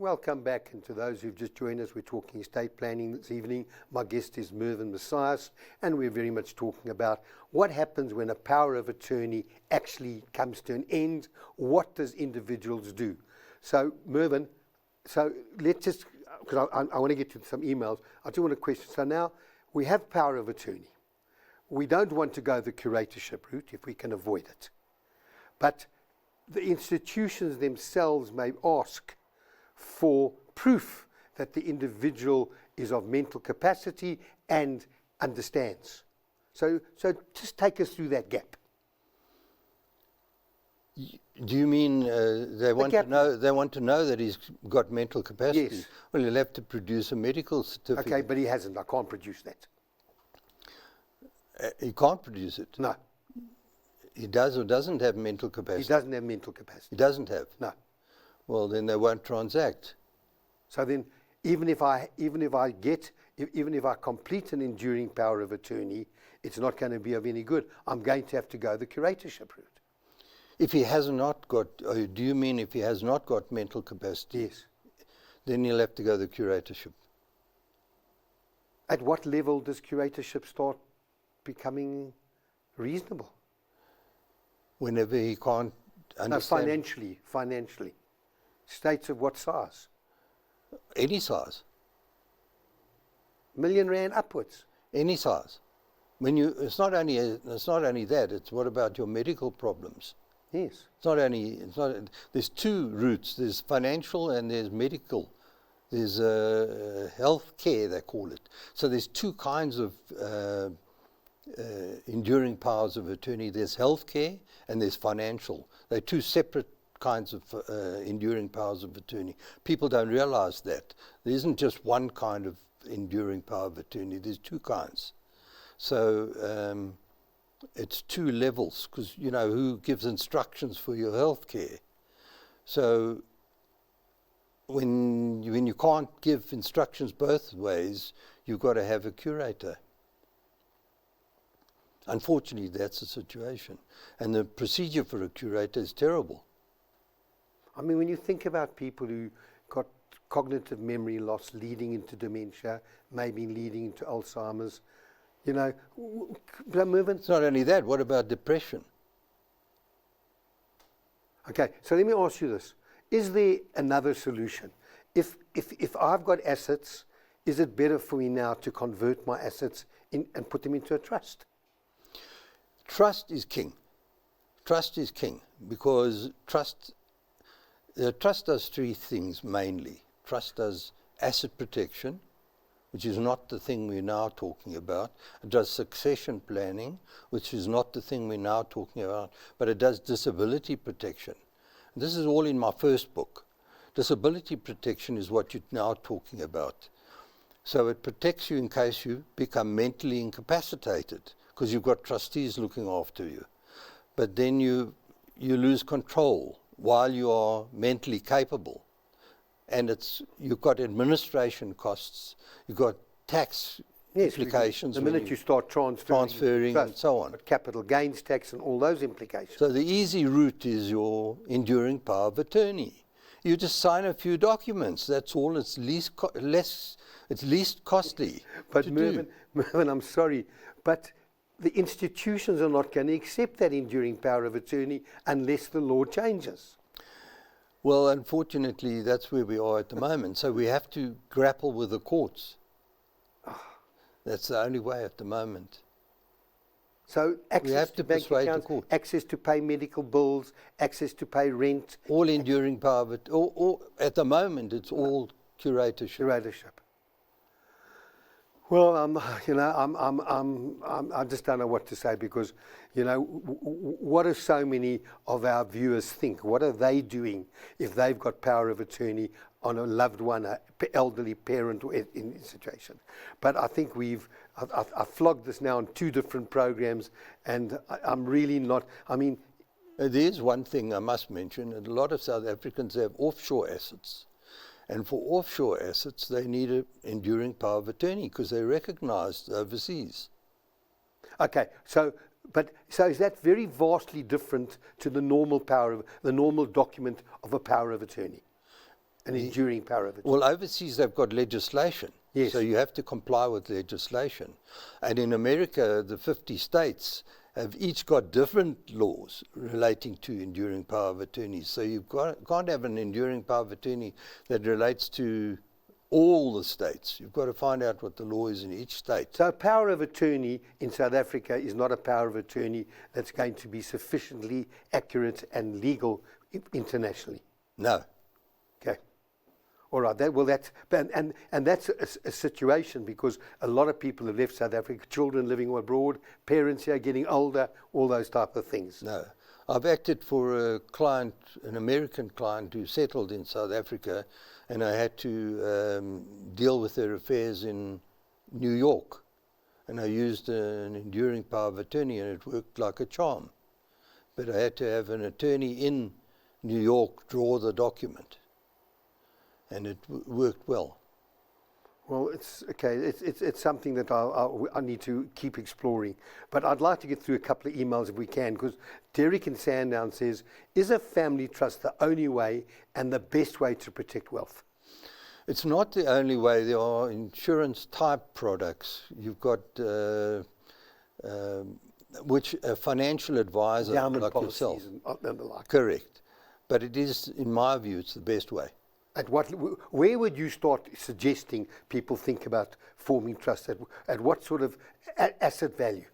Welcome back, and to those who've just joined us, we're talking estate planning this evening. My guest is Mervyn Messias, and we're very much talking about what happens when a power of attorney actually comes to an end. What does individuals do? So, Mervyn, let's just, because I want to get to some emails, I do want to question. So now we have power of attorney. We don't want to go the curatorship route if we can avoid it. But the institutions themselves may ask for proof that the individual is of mental capacity and understands. So just take us through that gap. Do you mean they want to know that he's got mental capacity? Yes. Well, he'll have to produce a medical certificate. Okay, but he hasn't. I can't produce that. He can't produce it. No. He does or doesn't have mental capacity. He doesn't have mental capacity. He doesn't have. No. Well, then they won't transact. So then, even if I complete an enduring power of attorney, it's not going to be of any good. I'm going to have to go the curatorship route. If he has not got, do you mean if he has not got mental capacity? Yes. Then he'll have to go the curatorship. At what level does curatorship start becoming reasonable? Whenever he can't understand. No, financially. States of what size? Any size. R1 million upwards. Any size. It's not only that. It's what about your medical problems? Yes. There's two routes. There's financial and there's medical. There's health care, they call it. So there's two kinds of enduring powers of attorney. There's health care and there's financial. They're two separate kinds of enduring powers of attorney. People don't realize that. There isn't just one kind of enduring power of attorney. There's two kinds. So it's two levels, because you know who gives instructions for your health care. So when you can't give instructions both ways, you've got to have a curator. Unfortunately, that's the situation. And the procedure for a curator is terrible. I mean, when you think about people who got cognitive memory loss leading into dementia, maybe leading into Alzheimer's, you know, Mervyn? It's not only that. What about depression? Okay, so let me ask you this. Is there another solution? If I've got assets, is it better for me now to convert my assets and put them into a trust? Trust is king. Trust is king, because trust does three things mainly. Trust does asset protection, which is not the thing we're now talking about. It does succession planning, which is not the thing we're now talking about, but it does disability protection. And this is all in my first book. Disability protection is what you're now talking about. So it protects you in case you become mentally incapacitated, because you've got trustees looking after you. But then you lose control while you are mentally capable. And you've got administration costs, you've got tax implications. The minute you start transferring and so on. Capital gains tax and all those implications. So the easy route is your enduring power of attorney. You just sign a few documents. That's all. It's least costly. But Mervyn, I'm sorry, but the institutions are not going to accept that enduring power of attorney unless the law changes. Well, unfortunately, that's where we are at the moment. So we have to grapple with the courts. That's the only way at the moment. So access to bank accounts, access to pay medical bills, access to pay rent. All enduring power, but at the moment, it's all curatorship. Well, I just don't know what to say, because, you know, what do so many of our viewers think? What are they doing if they've got power of attorney on a loved one, an elderly parent in this situation? But I think I've flogged this now on 2 different programs, and I'm really not, I mean. There's one thing I must mention, and a lot of South Africans have offshore assets. And for offshore assets, they need an enduring power of attorney because they're recognized overseas. Okay, so is that very vastly different to the normal document of a power of attorney? An enduring power of attorney. Well, overseas they've got legislation. Yes. So you have to comply with legislation. And in America, the 50 states have each got different laws relating to enduring power of attorney. So you can't have an enduring power of attorney that relates to all the states. You've got to find out what the law is in each state. So a power of attorney in South Africa is not a power of attorney that's going to be sufficiently accurate and legal internationally. No. Okay. All right. That's a situation because a lot of people have left South Africa, children living abroad, parents here getting older, all those type of things. No. I've acted for a client, an American client who settled in South Africa, and I had to deal with their affairs in New York. And I used an enduring power of attorney, and it worked like a charm. But I had to have an attorney in New York draw the document, and it worked well. Well, it's okay. It's something that I need to keep exploring. But I'd like to get through a couple of emails if we can, because Derek in Sandown says, is a family trust the only way and the best way to protect wealth? It's not the only way. There are insurance type products. You've got which a financial advisor Endowment like policies yourself. and the like. Correct. But it is, in my view, it's the best way. Where would you start suggesting people think about forming trusts? At what sort of asset value?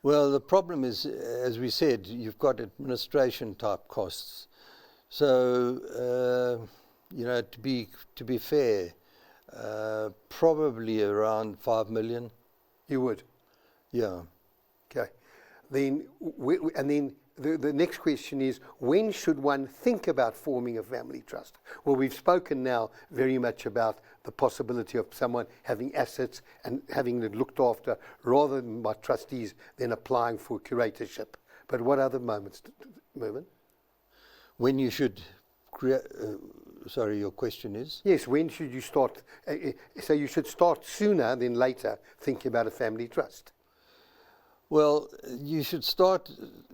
Well, the problem is, as we said, you've got administration type costs. So, to be fair, probably around 5 million. You would? Yeah. Okay. Then, the next question is, when should one think about forming a family trust? Well, we've spoken now very much about the possibility of someone having assets and having it looked after rather than by trustees than applying for curatorship. But what other moments, Mervyn? When you should create... sorry, your question is? Yes, when should you start? So you should start sooner than later thinking about a family trust. Well, you should start,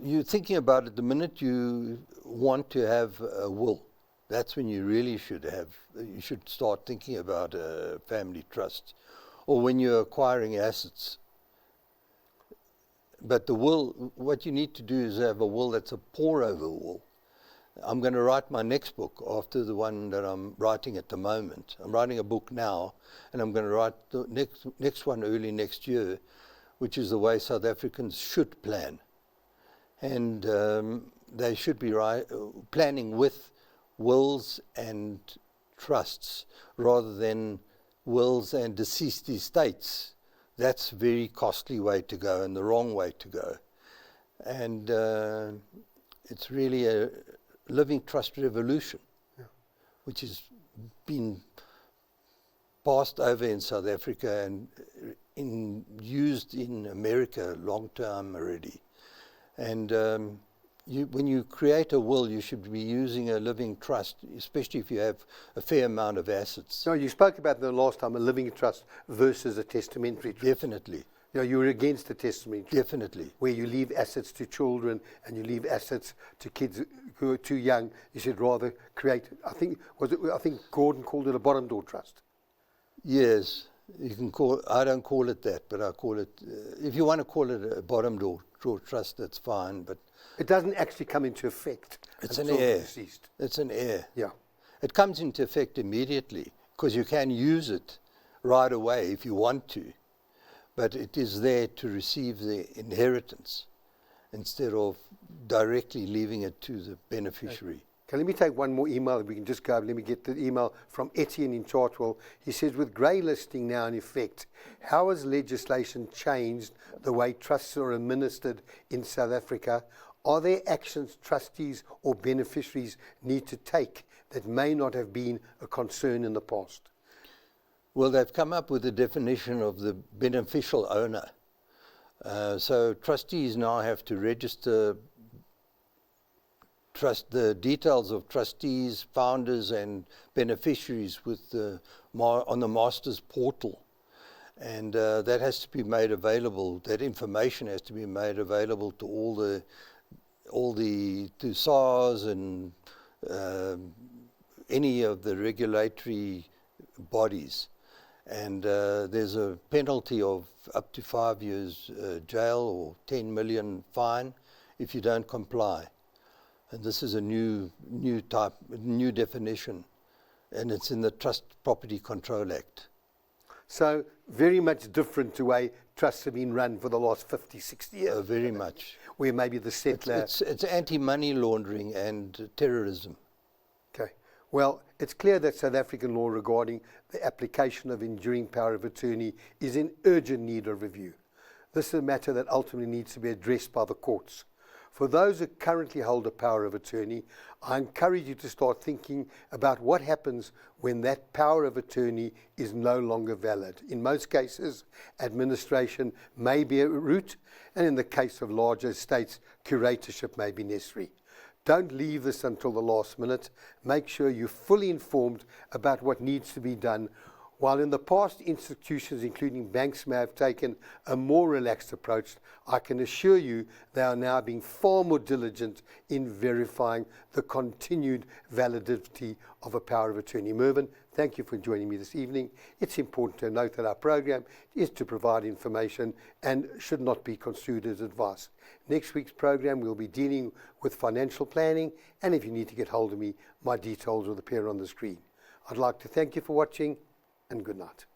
you're thinking about it the minute you want to have a will. That's when you really you should start thinking about a family trust, or when you're acquiring assets. But the will, what you need to do is have a will that's a pour-over will. I'm going to write my next book after the one that I'm writing at the moment. I'm writing a book now, and I'm going to write the next one early next year, which is the way South Africans should plan. And they should be planning with wills and trusts rather than wills and deceased estates. That's a very costly way to go and the wrong way to go. And it's really a living trust revolution, which has been passed over in South Africa and used in America a long time already. And when you create a will, you should be using a living trust, especially if you have a fair amount of assets. No, you spoke about the last time, a living trust versus a testamentary trust. Definitely. You were against the testamentary trust. Definitely. Where you leave assets to children and you leave assets to kids who are too young. You should rather create, I think Gordon called it a bottom door trust. Yes. You can I don't call it that, but I call it, if you want to call it a bottom door trust, that's fine, but... It doesn't actually come into effect. It's an heir. Deceased. It's an heir. Yeah. It comes into effect immediately, because you can use it right away if you want to, but it is there to receive the inheritance instead of directly leaving it to the beneficiary. Okay, let me take one more email. We can just go. Let me get the email from Etienne in Chartwell. He says, with grey listing now in effect, how has legislation changed the way trusts are administered in South Africa? Are there actions trustees or beneficiaries need to take that may not have been a concern in the past? Well, they've come up with a definition of the beneficial owner. So trustees now have to register the details of trustees, founders, and beneficiaries with on the master's portal, and that has to be made available. That information has to be made available to all the to SARS and any of the regulatory bodies. And there's a penalty of up to 5 years jail or 10 million fine if you don't comply. And this is a new definition, and it's in the Trust Property Control Act. So very much different to way trusts have been run for the last 50, 60 years. Very much. Where maybe the settler... It's anti-money laundering and terrorism. Okay. Well, it's clear that South African law regarding the application of enduring power of attorney is in urgent need of review. This is a matter that ultimately needs to be addressed by the courts. For those who currently hold a power of attorney, I encourage you to start thinking about what happens when that power of attorney is no longer valid. In most cases, administration may be a route, and in the case of larger estates, curatorship may be necessary. Don't leave this until the last minute. Make sure you're fully informed about what needs to be done. While in the past, institutions, including banks, may have taken a more relaxed approach, I can assure you they are now being far more diligent in verifying the continued validity of a power of attorney. Mervyn, thank you for joining me this evening. It's important to note that our program is to provide information and should not be construed as advice. Next week's program, we'll be dealing with financial planning, and if you need to get hold of me, my details will appear on the screen. I'd like to thank you for watching, and good night.